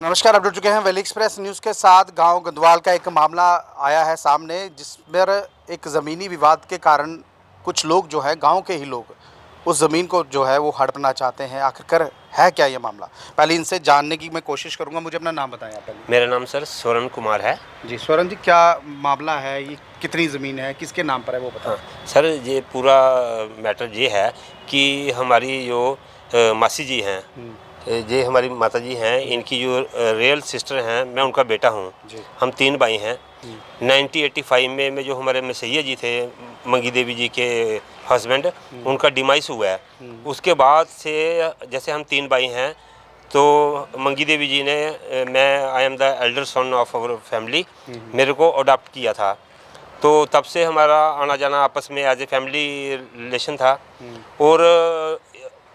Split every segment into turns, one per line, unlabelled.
नमस्कार, आप जुड़ चुके हैं वैली एक्सप्रेस न्यूज़ के साथ। गांव गंदवाल का एक मामला आया है सामने, जिसमें एक ज़मीनी विवाद के कारण कुछ लोग जो है, गांव के ही लोग, उस ज़मीन को जो है वो हड़पना चाहते हैं। आखिरकार है क्या ये मामला, पहले इनसे जानने की मैं कोशिश करूंगा। मुझे अपना नाम बताएं आप पहले।
मेरा नाम सर स्वर्ण कुमार है।
जी स्वर्ण जी, क्या मामला है ये, कितनी ज़मीन है, किसके नाम पर है वो बताएं।
हाँ सर, ये पूरा मैटर ये है कि हमारी जो मासी जी हैं, ये हमारी माता जी हैं, इनकी जो रियल सिस्टर हैं, मैं उनका बेटा हूँ। हम 3 भाई हैं। 1985 में जो हमारे मसैया जी थे, मंगी देवी जी के हस्बैंड, उनका डिमाइस हुआ है। उसके बाद से जैसे हम 3 भाई हैं, तो मंगी देवी जी ने मैं I am the elder son of our family, मेरे को अडॉप्ट किया था। तो तब से हमारा आना जाना आपस में एज ए फैमिली रिलेशन था। और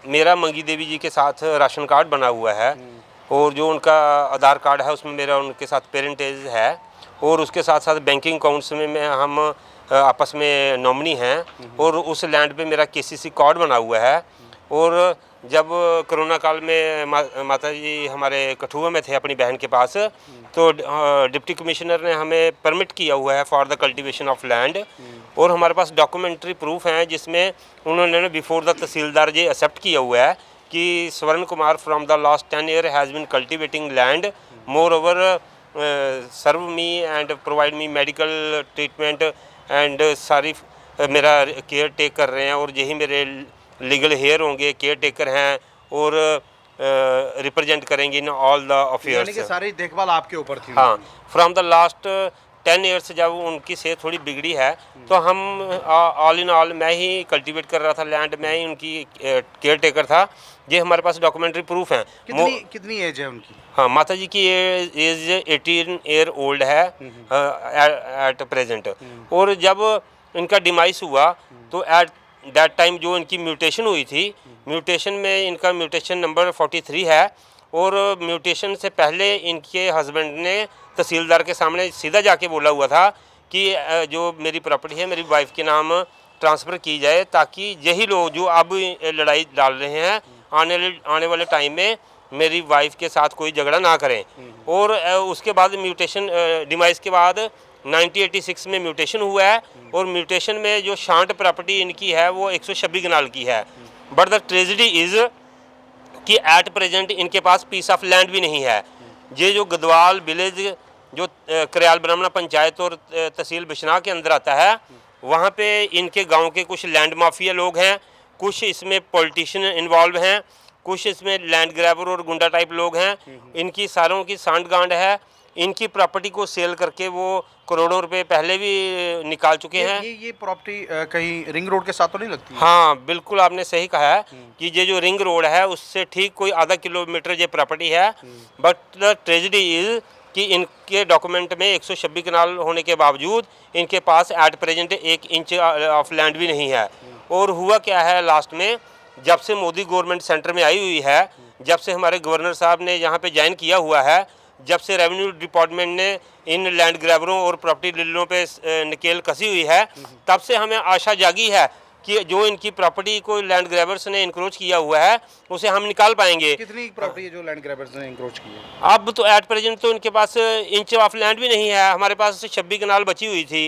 मेरा मंगी देवी जी के साथ राशन कार्ड बना हुआ है, और जो उनका आधार कार्ड है उसमें मेरा उनके साथ पेरेंटेज है, और उसके साथ साथ बैंकिंग अकाउंट्स में हम आपस में नॉमिनी हैं, और उस लैंड पे मेरा केसीसी कार्ड बना हुआ है। और जब कोरोना काल में माता जी हमारे कठुआ में थे अपनी बहन के पास, तो डिप्टी कमिश्नर ने हमें परमिट किया हुआ है for the cultivation of land, और हमारे पास डॉक्यूमेंट्री प्रूफ हैं जिसमें उन्होंने before the tehsildar ji accept किया हुआ है कि Swarn Kumar from the last 10 year has been cultivating land, moreover serve me and provide me medical treatment and सारी मेरा केयर टेक कर रहे हैं, और यही मेरे लीगल हेयर होंगे, केयर टेकर हैं, और रिप्रेजेंट करेंगे इन ऑल द अफेयर्स।
यानी कि सारी देखभाल आपके ऊपर थी।
हाँ, फ्रॉम द लास्ट 10 ईयर्स जब उनकी सेहत थोड़ी बिगड़ी है, तो हम ऑल इन ऑल मैं ही कल्टीवेट कर रहा था लैंड, मैं ही उनकी केयर टेकर था। ये हमारे पास डॉक्यूमेंट्री प्रूफ हैं।
कितनी एज है उनकी?
हाँ, माता जी की एज 18 ईयर ओल्ड है एट प्रेजेंट। और जब इनका डिमाइस हुआ, तो एट दैट टाइम जो इनकी म्यूटेशन हुई थी, म्यूटेशन में इनका म्यूटेशन नंबर 43 है, और म्यूटेशन से पहले इनके हस्बैंड ने तहसीलदार के सामने सीधा जाके बोला हुआ था कि जो मेरी प्रॉपर्टी है मेरी वाइफ के नाम ट्रांसफ़र की जाए, ताकि यही लोग जो अब लड़ाई डाल रहे हैं आने वाले टाइम में मेरी वाइफ के साथ कोई झगड़ा ना करें। और उसके बाद म्यूटेशन डिमाइस के बाद 1986 में म्यूटेशन हुआ है, और म्यूटेशन में जो शांत प्रॉपर्टी इनकी है वो 126 कनाल की है। बट द ट्रेजिडी इज़ कि एट प्रेजेंट इनके पास पीस ऑफ लैंड भी नहीं है। ये जो गदवाल विलेज जो करयाल ब्राह्मणा पंचायत और तहसील बिश्नाह के अंदर आता है, वहाँ पे इनके गांव के कुछ लैंड माफिया लोग हैं, कुछ इसमें पॉलिटिशियन इन्वॉल्व हैं, कुछ इसमें लैंड ग्रैबर और गुंडा टाइप लोग हैं। इनकी सारों की सांठ गांठ है। इनकी प्रॉपर्टी को सेल करके वो करोड़ों रुपए पहले भी निकाल चुके हैं।
ये प्रॉपर्टी कहीं रिंग रोड के साथ तो नहीं लगती है?
हाँ बिल्कुल, आपने सही कहा है कि ये जो रिंग रोड है उससे ठीक कोई आधा किलोमीटर ये प्रॉपर्टी है। बट द ट्रेजिडी इज कि इनके डॉक्यूमेंट में 126 कनाल होने के बावजूद इनके पास at present 1 inch of land भी नहीं है। और हुआ क्या है, लास्ट में जब से मोदी गवर्नमेंट सेंटर में आई हुई है, जब से हमारे गवर्नर साहब ने यहाँ पे ज्वाइन किया हुआ है, जब से रेवेन्यू डिपार्टमेंट ने इन लैंड ग्रैबरों और प्रॉपर्टी डीलरों पे नकेल कसी हुई है, तब से हमें आशा जागी है कि जो इनकी प्रॉपर्टी को लैंड ग्रैबर्स ने इंक्रोच किया हुआ है उसे हम निकाल पाएंगे।
कितनी प्रॉपर्टी है जो लैंड ग्रैबर्स ने इंक्रोच की है?
अब तो एट प्रेजेंट तो इनके पास इंच ऑफ लैंड भी नहीं है। हमारे पास 26 कनाल बची हुई थी।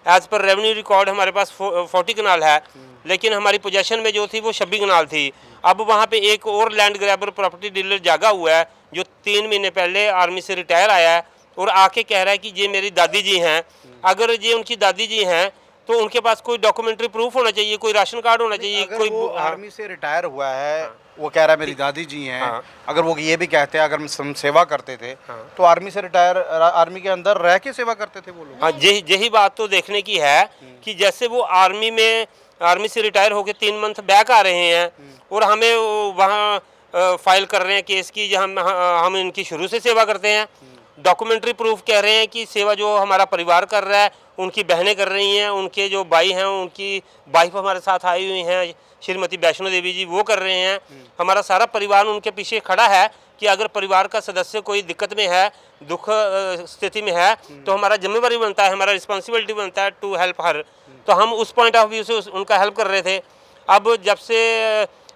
एज पर रेवेन्यू रिकॉर्ड हमारे पास 40 कनाल है, लेकिन हमारी पोजेशन में जो थी वो 26 कनाल थी। अब वहाँ पे एक और लैंड ग्रैबर प्रॉपर्टी डीलर जागा हुआ है जो 3 महीने पहले आर्मी से रिटायर आया है, और आके कह रहा है कि ये मेरी दादी जी हैं। अगर ये उनकी दादी जी हैं तो उनके पास कोई डॉक्यूमेंटरी प्रूफ होना चाहिए, कोई राशन कार्ड होना चाहिए।
अगर
कोई
वो आर्मी से रिटायर हुआ है, वो कह रहा है मेरी दादी जी हैं। अगर वो ये भी कहते हैं अगर हम सेवा करते थे, तो आर्मी से रिटायर, आर्मी के अंदर रह के सेवा करते थे वो लोग।
हाँ, यही बात तो देखने की है कि जैसे वो आर्मी से रिटायर होकर 3 मंथ बैक आ रहे हैं, और हमें वहाँ फाइल कर रहे हैं केस की जहाँ हम इनकी शुरू से सेवा करते हैं। डॉक्यूमेंट्री प्रूफ कह रहे हैं कि सेवा जो हमारा परिवार कर रहा है, उनकी बहनें कर रही हैं, उनके जो भाई हैं उनकी वाइफ हमारे साथ आई हुई हैं, श्रीमती वैष्णो देवी जी, वो कर रहे हैं। हमारा सारा परिवार उनके पीछे खड़ा है कि अगर परिवार का सदस्य कोई दिक्कत में है, दुख स्थिति में है, तो हमारा जिम्मेवारी बनता है, हमारा रिस्पॉन्सिबिलिटी बनता है टू हेल्प हर। तो हम उस पॉइंट ऑफ व्यू से उनका हेल्प कर रहे थे। अब जब से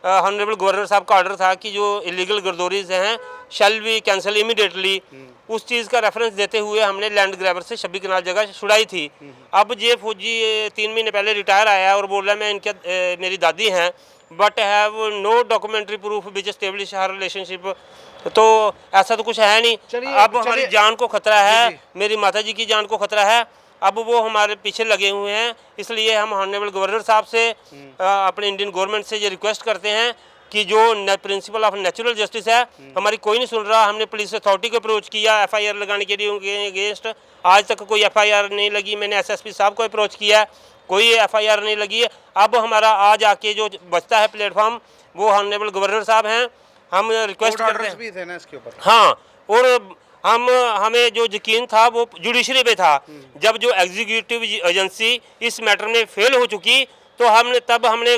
ऑनरेबल गवर्नर साहब का ऑर्डर था कि जो इलीगल गर्दौरीज हैं शैल वी कैंसिल इमीडिएटली, उस चीज़ का रेफरेंस देते हुए हमने लैंड ग्रैबर से 26 कनाल जगह छुड़ाई थी। अब ये फौजी 3 महीने पहले रिटायर आया है और बोल रहा है मैं इनके मेरी दादी हैं, but have no documentary proof which establish her relationship. तो ऐसा तो कुछ है नहीं। अब हमारी जान को खतरा है, मेरी माताजी की जान को खतरा है। अब वो हमारे पीछे लगे हुए हैं, इसलिए हम ऑनरेबल गवर्नर साहब से अपने इंडियन गवर्नमेंट से ये रिक्वेस्ट करते हैं कि जो प्रिंसिपल ऑफ नेचुरल जस्टिस है, हमारी कोई नहीं सुन रहा। हमने पुलिस अथॉरिटी को अप्रोच किया FIR लगाने के लिए उनके अगेंस्ट, आज तक कोई FIR नहीं लगी। मैंने SSP साहब को अप्रोच किया, कोई FIR नहीं लगी है। अब हमारा आज आके जो बचता है प्लेटफॉर्म वो ऑनरेबल गवर्नर साहब हैं। हम रिक्वेस्ट करते हैं
भी थे ना इसके ऊपर।
हाँ, और हमें जो यकीन था वो जुडिशरी पे था। जब जो एग्जीक्यूटिव एजेंसी इस मैटर में फेल हो चुकी तो हमने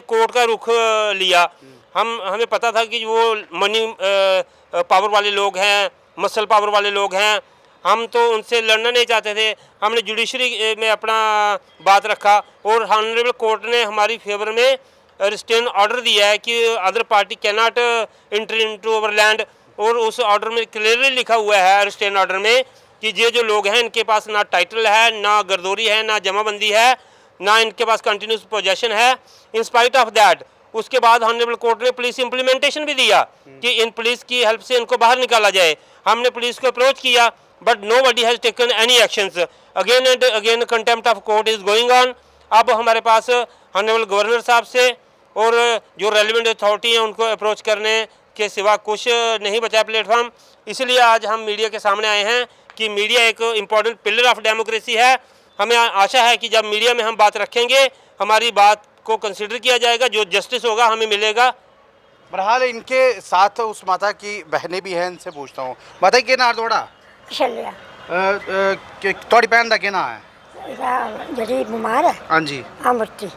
कोर्ट का रुख लिया। हमें पता था कि वो मनी पावर वाले लोग हैं, मसल पावर वाले लोग हैं, हम तो उनसे लड़ना नहीं चाहते थे। हमने जुडिशरी में अपना बात रखा और ऑनरेबल कोर्ट ने हमारी फेवर में रिस्ट्रेन ऑर्डर दिया है कि other party can not enter into our land. और उस ऑर्डर में क्लियरली लिखा हुआ है रिस्ट्रेन ऑर्डर में कि ये जो लोग हैं इनके पास ना टाइटल है, ना गर्दोरी है, ना जमाबंदी है, ना इनके पास कंटिन्यूस पोजेशन है। इन स्पाइट ऑफ दैट उसके बाद ऑनरेबल कोर्ट ने पुलिस इम्प्लीमेंटेशन भी दिया कि इन पुलिस की हेल्प से इनको बाहर निकाला जाए। हमने पुलिस को अप्रोच किया but nobody has taken any actions. Again and again contempt of court is going on. अब हमारे पास ऑनरेबल गवर्नर साहब से और जो रेलिवेंट अथॉरिटी हैं उनको अप्रोच करने के सिवा कुछ नहीं बचा प्लेटफॉर्म। इसलिए आज हम मीडिया के सामने आए हैं कि मीडिया एक इम्पॉर्टेंट पिलर ऑफ डेमोक्रेसी है। हमें आशा है कि जब मीडिया में हम बात रखेंगे हमारी बात को कंसिडर किया जाएगा, जो जस्टिस होगा हमें मिलेगा।
बहरहाल इनके साथ उस माता की बहनें भी हैं, इनसे पूछता हूँ। माता की नाम थोड़ा
छलिया
थोड़ी भैन का क्या नाम है?
जी बीमार है।
हाँ जी।
अमृति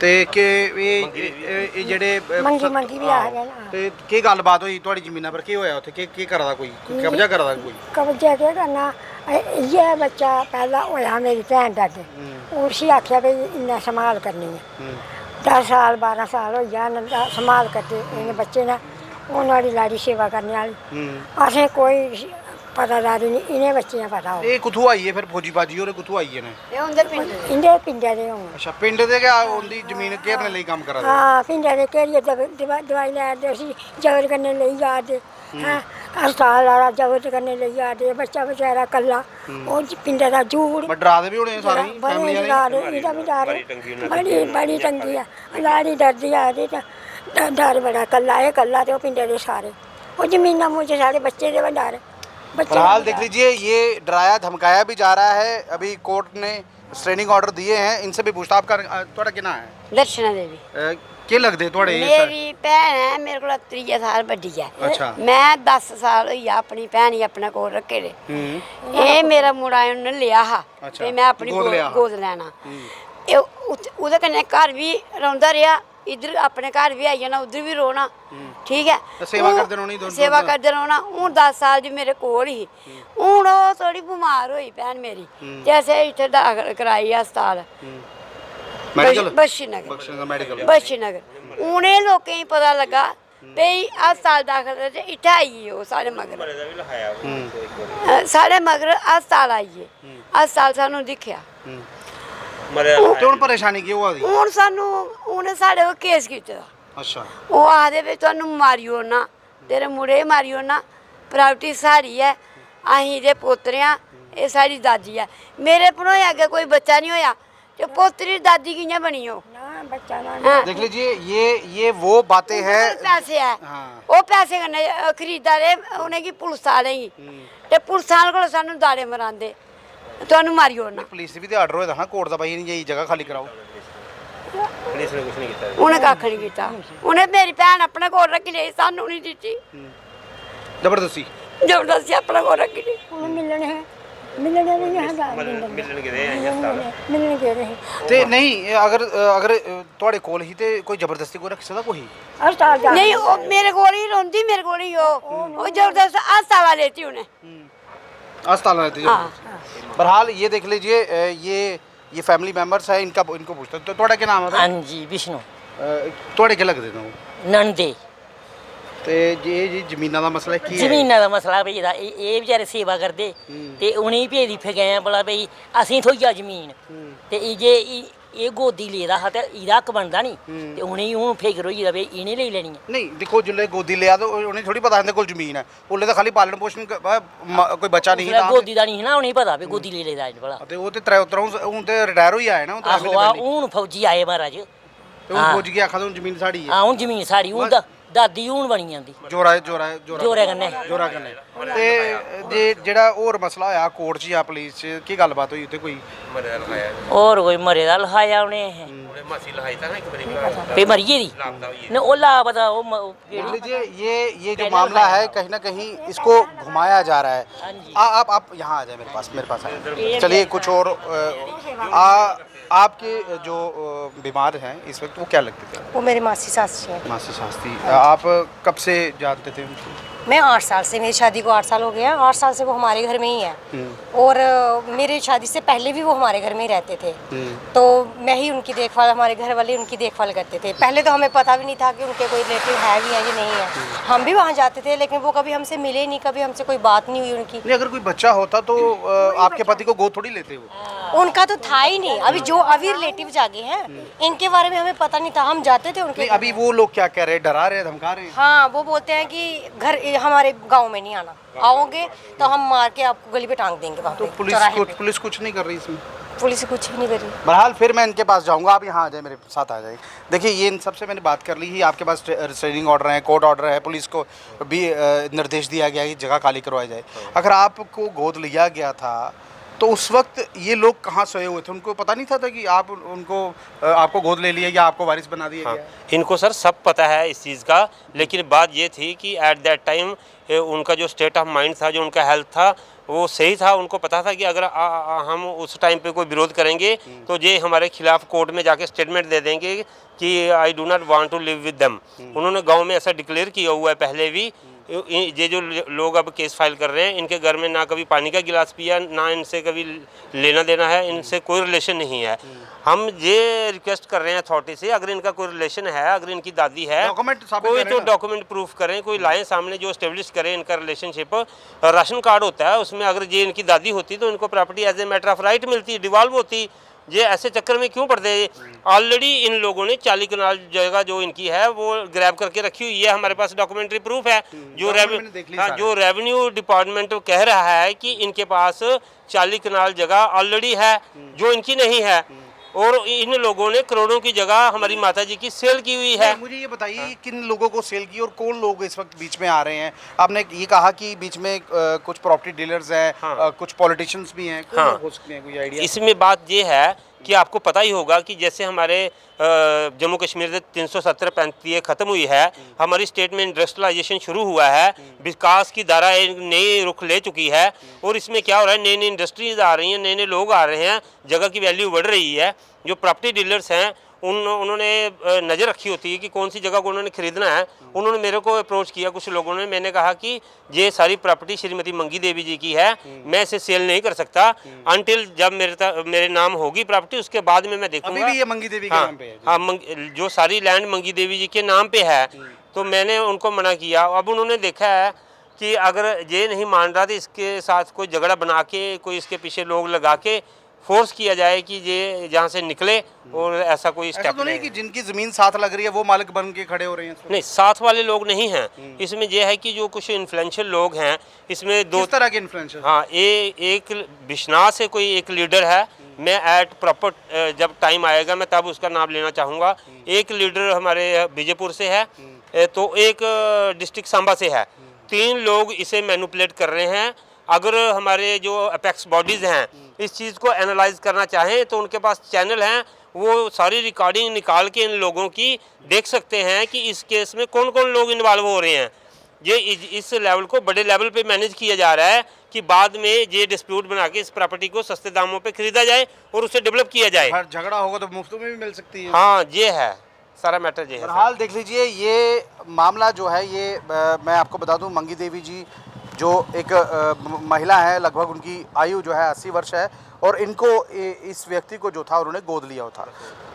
ते के ये जेडे
मंगी भी आ गया ना।
ते की गलबात हुई थोड़ी जमीना पर? की होया उत्थे? की करा दा कोई कब्जा करा दा कोई?
कब्जा क्या करना? ये बच्चा पैदा होया मेरी भैन दा अगे, उसी आख्या भी इन्ना संभाल करनी है। 10 साल 12 साल हो गया संभाल करते इन्हें बच्चे ने, उन्होंने लाड़ी सेवा करने वाली। असें कोई पतादारी नहीं, इन्हें बच्चियां पता हो।
ये कुथू आई है फिर फौजी बाजी और कुथू आई है ने?
इंदे पिंडे दे हों।
अच्छा, पिंड दे क्या उनकी जमीन घेरने लिए काम करा दे?
हाँ, पिंडे दे घेरिए दवाई लै दे, उसी जबर करने ले जा दे। हाँ, अस्पताल वाला जबर करने ले जा दे। बच्चा बेचारा कल्ला वो पिंडे दा झूठ।
बट डरा दे भी होने सारी फैमिली वाले?
डरा दे, इदा भी डर बड़ी तंगी है। लाड़ी डरदी आ दे डर बड़ा, कल्ला है कल्ला ते पिंडे दे सारे वो जमीना मुझे सारे बच्चे दे डर।
फिलहाल देख लीजिए ये डराया धमकाया भी जा रहा है। अभी कोर्ट ने रिस्ट्रेनिंग ऑर्डर दिए हैं। इनसे भी पूछता आपका थोड़ा क्या है?
दर्शना देवी।
क्या लगते थोड़े?
मेरी भैन है, मेरे को 3 साल बड़ी है।
अच्छा।
मैं 10 साल हुई अपनी भैन ही अपने कोल रखे दे। ये मेरा मुड़ा उन्हें लिया हा ते मैं अपनी गोद लेना। ओहदे कन्नै घर भी रौंदा रेहा, इधर अपने घर भी आई जाना, उधर भी रोना। ठीक है,
सेवा करदे रौहनी दोनों?
सेवा करदे रौहना। हूँ 10 साल जी मेरे कोल ही। हूँ वो थोड़ी बीमार हुई भैन मेरी ते असें इत्थे दाखल कराई अस्पताल बशीनगर। उनें लोकें गी पता लगा भई अस्पताल दाखल ते इत्थे आई गे ओह् साढ़े मगर अस्पताल आई गे। अस्पताल सानू दिक्खेआ
ते हुण परेशानी की होआ दी?
हूँ सानू उनें साढ़े पर केस कीते दा।
अच्छा।
ओह् आखदे भई तुहानू मारी ओड़ना, तेरे मुड़े मारी ओड़ना, प्रापर्टी साढ़ी है, अहीं दे पोतरे आं, एह् साढ़ी दादी है। मेरे भनोए अग्गें कोई बच्चा नहीं होया ते पोतरी दादी कि'यां बनी हो?
देख लीजिए ये वो बातें हैं।
पैसे है
हाँ।
वो पैसे कन्नै खरीदा दे उनेंगी पुलिस आह्लें गी ते पुलिस आह्लें कोल सानू दाड़े मरांदे तुहानू मारी ओड़ना।
पुलिस भी ते आर्डर होया था ना कोर्ट दा, भाई ये जगह खाली कराओ।
पुलिस ने कुछ नहीं किया।
उन्हें कक्ख नहीं कीता। उन्हें मेरी भैन अपने कोल रखी लेई, सानू नहीं दित्ती।
जबरदस्ती
अपने कोल रखी लेई।
मिलने गए रहे
ते नहीं अगर थोड़े कोल ही ते कोई जबरदस्ती को रख सकदा कोई?
नहीं, वो मेरे कोल ही रोंदी, मेरे कोल ही वो जबरदस्त अस्पताल लेती उन्हें।
अस्पताल लेती है। बहरहाल ये देख लीजिए ये फैमिली मेंबर्स है, इनको पूछते तो थोड़ा क्या नाम है?
हाँ जी, विष्णु।
थोड़े क्या लगते थे?
नंदे
ਤੇ ਜੀ ਜ਼ਮੀਨਾਂ ਦਾ ਮਸਲਾ ਕੀ ਹੈ?
ਜ਼ਮੀਨਾਂ ਦਾ ਮਸਲਾ ਵੀ ਇਹਦਾ ਇਹ ਵਿਚਾਰੇ ਸੇਵਾ ਕਰਦੇ ਤੇ ਉਹਨੇ ਭੇਜੀ ਫਿਰ ਗਏ ਬਲਾ ਬਈ ਅਸੀਂ ਥੋਈਆ ਜ਼ਮੀਨ ਤੇ ਇਹ ਜੇ ਇਹ ਗੋਦੀ ਲੈਦਾ ਹੈ ਤੇ ਇਹਦਾ ਹੱਕ ਬਣਦਾ ਨਹੀਂ ਤੇ ਉਹਨੇ ਹੁਣ ਫਿਕਰ ਹੋਈ ਵੀ ਇਹਨੇ ਲੈ ਲੈਣੀ ਹੈ।
ਨਹੀਂ ਦੇਖੋ ਜਿੱਲੇ ਗੋਦੀ ਲਿਆ ਤਾਂ ਉਹਨੇ ਥੋੜੀ ਪਤਾ ਇਹਦੇ ਕੋਲ ਜ਼ਮੀਨ ਹੈ, ਉਹਲੇ ਤਾਂ ਖਾਲੀ ਪਾਲਣ ਪੋਸ਼ਣ ਕੋਈ ਬੱਚਾ ਨਹੀਂ
ਉਹਦਾ ਗੋਦੀ ਦਾ ਨਹੀਂ ਹੈ ਨਾ, ਉਹਨੇ ਪਤਾ ਵੀ ਗੋਦੀ ਲੈ ਲੈਦਾ ਇਹ ਬਲਾ
ਤੇ ਉਹ ਤੇ ਤਰ੍ਹਾਂ ਹੁਣ ਤੇ ਰਿਟਾਇਰ ਹੋਈ ਆਇਆ ਨਾ
ਆਹੋ ਹੁਣ ਫੌਜੀ ਆਏ ਮਹਾਰਾਜ
ਤੇ ਉਹ ਫੌਜ ਗਿਆ ਆਖਾ ਜ਼ਮੀਨ ਸਾਡੀ ਹੈ।
ਹਾਂ ਹੁਣ ਜ਼ਮੀਨ ਸਾਡੀ ਹੁਣ ਦਾਦੀ ਹੁਣ ਬਣੀ ਜਾਂਦੀ
ਜੋਰਾ
ਕਰਨੇ
ਤੇ ਜੇ ਜਿਹੜਾ ਹੋਰ ਮਸਲਾ ਹੋਇਆ ਕੋਰਟ 'ਚ ਜਾਂ ਪੁਲਿਸ 'ਚ ਕੀ ਗੱਲਬਾਤ ਹੋਈ ਉੱਥੇ ਕੋਈ
मरे लखाया
ਹੋਰ ਕੋਈ ਮਰੇ ਦਾ ਲਹਾਇਆ ਉਹਨੇ
उन्हें मासी लहाई था ना एक बड़ी
ਵੀ ਮਰੀਏ ਦੀ ਨੇ ਉਹ ਲਾ ਪਤਾ ਉਹ
देख लीजिए ये जो मामला है कहीं ना कहीं इसको घुमाया जा रहा है। आप यहाँ आ जाए मेरे पास आए। चलिए कुछ और आपके जो बीमार हैं इस वक्त वो क्या लगते थे?
वो मेरी मासी सास है।
मासी सास थी। आप कब से जानते थे उनको?
मैं 8 साल से, मेरी शादी को 8 साल हो गया। 8 साल से वो हमारे घर में ही है और मेरी शादी से पहले भी वो हमारे घर में ही रहते थे। तो मैं ही उनकी देखभाल, हमारे घर वाले उनकी देखभाल करते थे। पहले तो हमें पता भी नहीं था कि उनके कोई रिलेटिव है भी या ये नहीं है। हम भी वहाँ जाते थे लेकिन वो कभी हमसे मिले नहीं, कभी हमसे कोई बात नहीं हुई उनकी।
नहीं, अगर कोई बच्चा होता तो आपके पति को गोद थोड़ी लेते वो?
उनका तो था ही नहीं। अभी रिलेटिव जागे हैं, इनके बारे में हमें पता नहीं था। हम जाते थे उनके।
अभी वो लोग क्या कह रहे हैं? डरा रहे हैं, धमका रहे हैं?
हाँ, वो बोलते हैं कि घर हमारे गांव में नहीं आना, आओगे तो हम मार के आपको गली पे टांग देंगे वहाँ
तो
पे।
पुलिस कुछ नहीं कर रही इसमें?
पुलिस कुछ भी नहीं कर रही।
बहरहाल फिर मैं इनके पास जाऊंगा, आप यहाँ आ जाए, मेरे साथ आ जाए। देखिए ये इन सबसे मैंने बात कर ली ही। आपके पास रिस्ट्रेनिंग ऑर्डर है, कोर्ट ऑर्डर है, पुलिस को भी निर्देश दिया गया कि जगह खाली करवाई जाए। अगर आपको गोद लिया गया था तो उस वक्त ये लोग कहाँ सोए हुए थे? उनको पता नहीं था कि आप उनको आपको गोद ले लिया या आपको वारिस बना दिया गया?
इनको सर सब पता है इस चीज़ का, लेकिन बात ये थी कि एट दैट टाइम उनका जो स्टेट ऑफ माइंड था, जो उनका हेल्थ था वो सही था। उनको पता था कि अगर हम उस टाइम पे कोई विरोध करेंगे तो ये हमारे खिलाफ कोर्ट में जाके स्टेटमेंट दे देंगे कि I do not want to live with them. उन्होंने गांव में ऐसा डिक्लेयर किया हुआ है पहले भी। ये जो लोग अब केस फाइल कर रहे हैं, इनके घर में ना कभी पानी का गिलास पिया, ना इनसे कभी लेना देना है, इनसे कोई रिलेशन नहीं है। हम ये रिक्वेस्ट कर रहे हैं अथॉरिटी से, अगर इनका कोई रिलेशन है, अगर इनकी दादी है, कोई तो डॉक्यूमेंट प्रूफ करें, कोई लाएं सामने जो एस्टेब्लिश करें इनका रिलेशनशिप। राशन कार्ड होता है उसमें अगर ये इनकी दादी होती तो इनको property as a matter of right मिलती, डिवॉल्व होती। ये ऐसे चक्कर में क्यों पड़ते? ऑलरेडी इन लोगों ने 40 कनाल जगह जो इनकी है वो ग्रैब करके रखी हुई है। हमारे पास डॉक्यूमेंट्री प्रूफ है। जो रेवेन्यू डिपार्टमेंट कह रहा है कि इनके पास 40 कनाल जगह ऑलरेडी है जो इनकी नहीं है, और इन लोगों ने करोड़ों की जगह हमारी माता जी की सेल की हुई है।
मुझे ये बताइए किन लोगों को सेल की और कौन लोग इस वक्त बीच में आ रहे हैं? आपने ये कहा कि बीच में कुछ प्रॉपर्टी डीलर्स हैं, कुछ पॉलिटिशियंस भी हैं, कौन लोग हो सकते हैं? कोई आइडिया?
इसमें बात ये है कि आपको पता ही होगा कि जैसे हमारे जम्मू कश्मीर से 370-35 ख़त्म हुई है, हमारी स्टेट में इंडस्ट्रियलाइजेशन शुरू हुआ है, विकास की धारा एक नई रुख ले चुकी है, और इसमें क्या हो रहा है, नई नई इंडस्ट्रीज आ रही हैं, नए नए लोग आ रहे हैं, जगह की वैल्यू बढ़ रही है। जो प्रॉपर्टी डीलर्स हैं उन्होंने नज़र रखी होती है कि कौन सी जगह को उन्होंने ख़रीदना है। उन्होंने मेरे को अप्रोच किया कुछ लोगों ने, मैंने कहा कि ये सारी प्रॉपर्टी श्रीमती मंगी देवी जी की है, मैं इसे सेल नहीं कर सकता अनटिल जब मेरे नाम होगी प्रॉपर्टी, उसके बाद में मैं देखूंगा।
अभी भी ये मंगी देवी के नाम पे है?
हाँ, जो सारी लैंड मंगी देवी जी के नाम पे है। तो मैंने उनको मना किया। अब उन्होंने देखा है कि अगर ये नहीं मान रहा तो इसके साथ कोई झगड़ा बना के, कोई इसके पीछे लोग लगा के फोर्स किया जाए कि ये जहाँ से निकले, और ऐसा कोई स्टेप
तो नहीं कि जिनकी ज़मीन साथ लग रही है वो मालिक बन के खड़े हो रहे हैं?
नहीं, साथ वाले लोग नहीं हैं। इसमें यह है कि जो कुछ इन्फ्लुएंशियल लोग हैं, इसमें दो
तरह के इन्फ्लुएंशियल।
हाँ, एक बिश्नाह से कोई एक लीडर है, मैं एट प्रॉपर जब टाइम आएगा मैं तब उसका नाम लेना चाहूँगा। एक लीडर हमारे बीजेपुर से है, तो एक डिस्ट्रिक्ट सांबा से है। 3 लोग इसे मैनिपुलेट कर रहे हैं। अगर हमारे जो अपेक्स बॉडीज़ हैं इस चीज़ को एनालाइज करना चाहें तो उनके पास चैनल हैं, वो सारी रिकॉर्डिंग निकाल के इन लोगों की देख सकते हैं कि इस केस में कौन कौन लोग इन्वॉल्व हो रहे हैं। ये इस लेवल को बड़े लेवल पे मैनेज किया जा रहा है कि बाद में ये डिस्प्यूट बना के इस प्रॉपर्टी को सस्ते दामों पे खरीदा जाए और उसे डेवलप किया जाए।
हर झगड़ा होगा तो मुफ्त में भी मिल सकती है।
हाँ, ये है सारा मैटर। ये है
हाल देख लीजिए, ये मामला जो है ये मैं आपको बता दूं, मंगी देवी जी जो एक महिला है, लगभग उनकी आयु जो है 80 वर्ष है, और इनको इस व्यक्ति को जो था उन्होंने गोद लिया था।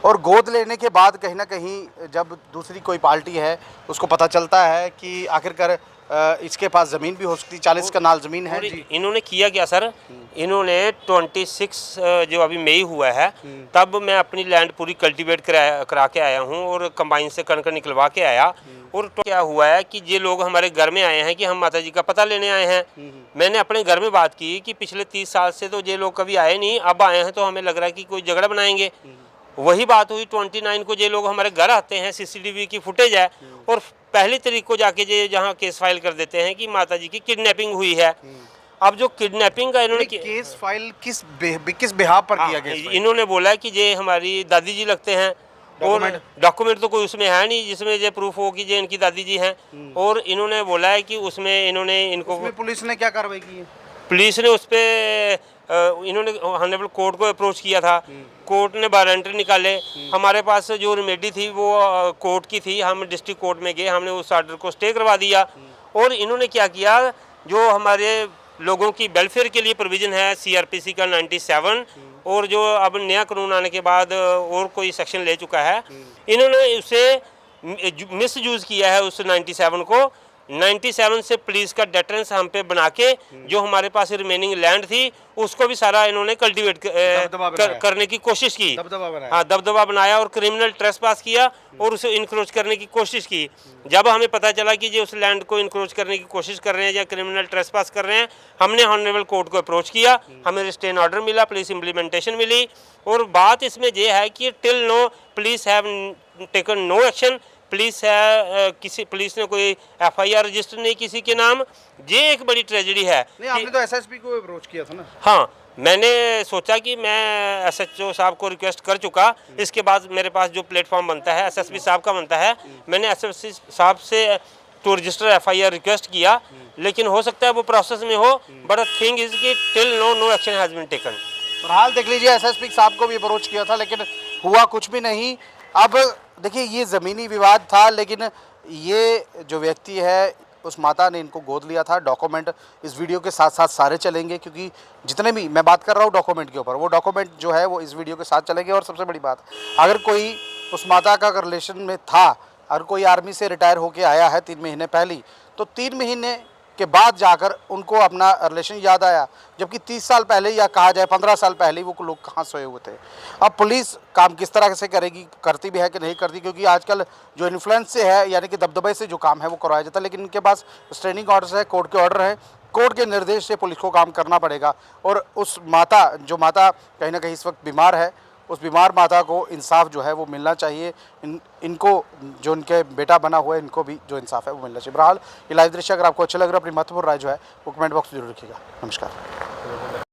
और गोद लेने के बाद कहीं ना कहीं जब दूसरी कोई पार्टी है उसको पता चलता है कि आखिरकार इसके पास ज़मीन भी हो सकती, 40 कनाल ज़मीन है। जी।
इन्होंने किया क्या सर, इन्होंने 26 जो अभी मई हुआ है तब मैं अपनी लैंड पूरी कल्टीवेट करा के आया हूँ और कंबाइन से कणक निकलवा के आया। और तो क्या हुआ है कि ये लोग हमारे घर में आए हैं कि हम माता जी का पता लेने आए हैं। मैंने अपने घर में बात की कि पिछले 30 साल से तो ये लोग कभी आए नहीं, अब आए हैं तो हमें लग रहा है कि कोई झगड़ा बनाएंगे। वही बात हुई 29 को ये लोग हमारे घर आते हैं, CCTV की फुटेज है, और पहली तारीख को जाके ये जहाँ केस फाइल कर देते हैं कि माता जी की किडनैपिंग हुई है। अब जो किडनैपिंग का इन्होंने
केस फाइल किस बिहाफ पर किया गया?
इन्होंने बोला कि ये हमारी दादी जी लगते हैं, और डॉक्यूमेंट तो कोई उसमें है नहीं जिसमें ये प्रूफ हो कि ये इनकी दादी जी हैं। और इन्होंने बोला है कि उसमें इन्होंने इनको,
पुलिस ने क्या कार्रवाई की है?
पुलिस ने उस पर इन्होंने ऑनरेबल कोर्ट को अप्रोच किया था, कोर्ट ने वारंट निकाले। हमारे पास जो रेमेडी थी वो कोर्ट की थी, हम डिस्ट्रिक्ट कोर्ट में गए, हमने उस ऑर्डर को स्टे करवा दिया। और इन्होंने क्या किया, जो हमारे लोगों की वेलफेयर के लिए प्रोविज़न है CRPC का 97, और जो अब नया कानून आने के बाद और कोई सेक्शन ले चुका है, इन्होंने उसे मिस यूज़ किया है उस 97 को। 97 से पुलिस का डेटरेंस हम पे बना के जो हमारे पास रिमेनिंग लैंड थी उसको भी सारा इन्होंने कल्टीवेट करने की कोशिश की। हाँ, दबदबा बनाया और क्रिमिनल ट्रेसपास किया और उसे इनक्रोच करने की कोशिश की। जब हमें पता चला कि ये उस लैंड को इनक्रोच करने की कोशिश कर रहे हैं या क्रिमिनल ट्रेसपास कर रहे हैं, हमने ऑनरेबल कोर्ट को अप्रोच किया, हमें रिस्टेन ऑर्डर मिला, पुलिस इम्प्लीमेंटेशन मिली। और बात इसमें यह है कि till no police have taken no action. Police ने कोई FIR रजिस्टर नहीं किसी के नाम। ये एक बड़ी ट्रेजेडी है।
नहीं, आपने तो SSP को अप्रोच किया था ना?
हाँ, मैंने सोचा कि मैं SHO साहब को रिक्वेस्ट कर चुका, इसके बाद मेरे पास जो प्लेटफॉर्म बनता है SSP साहब का बनता है, मैंने SSP साहब से टू रजिस्टर FIR रिक्वेस्ट किया, लेकिन हो सकता है वो प्रोसेस में हो, बट थिंग इज कि till no action has been taken.
फिलहाल देख लीजिए, SSP साहब को भी अप्रोच किया था लेकिन हुआ कुछ भी नहीं। अब देखिए, ये ज़मीनी विवाद था, लेकिन ये जो व्यक्ति है उस माता ने इनको गोद लिया था। डॉक्यूमेंट इस वीडियो के साथ साथ सारे चलेंगे, क्योंकि जितने भी मैं बात कर रहा हूँ डॉक्यूमेंट के ऊपर, वो डॉक्यूमेंट जो है वो इस वीडियो के साथ चलेंगे। और सबसे बड़ी बात, अगर कोई उस माता का रिलेशन में था, अगर कोई आर्मी से रिटायर होके आया है 3 महीने पहले, तो 3 महीने के बाद जाकर उनको अपना रिलेशन याद आया, जबकि 30 साल पहले या कहा जाए 15 साल पहले वो लोग कहाँ सोए हुए थे। अब पुलिस काम किस तरह से करेगी, करती भी है कि नहीं करती, क्योंकि आजकल जो इन्फ्लुएंस से है, यानी कि दबदबे से जो काम है वो करवाया जाता है, लेकिन इनके पास स्ट्रेनिंग ऑर्डर है, कोर्ट के ऑर्डर है, कोर्ट के निर्देश से पुलिस को काम करना पड़ेगा। और उस माता कहीं ना कहीं इस वक्त बीमार है, उस बीमार माता को इंसाफ जो है वो मिलना चाहिए। इनको जो इनके बेटा बना हुआ है, इनको भी जो इंसाफ है वो मिलना चाहिए। बहरहाल ये लाइव दृश्य अगर आपको अच्छा लग रहा है, अपनी महत्वपूर्ण राय जो है वो कमेंट बॉक्स में जरूर रखिएगा। नमस्कार।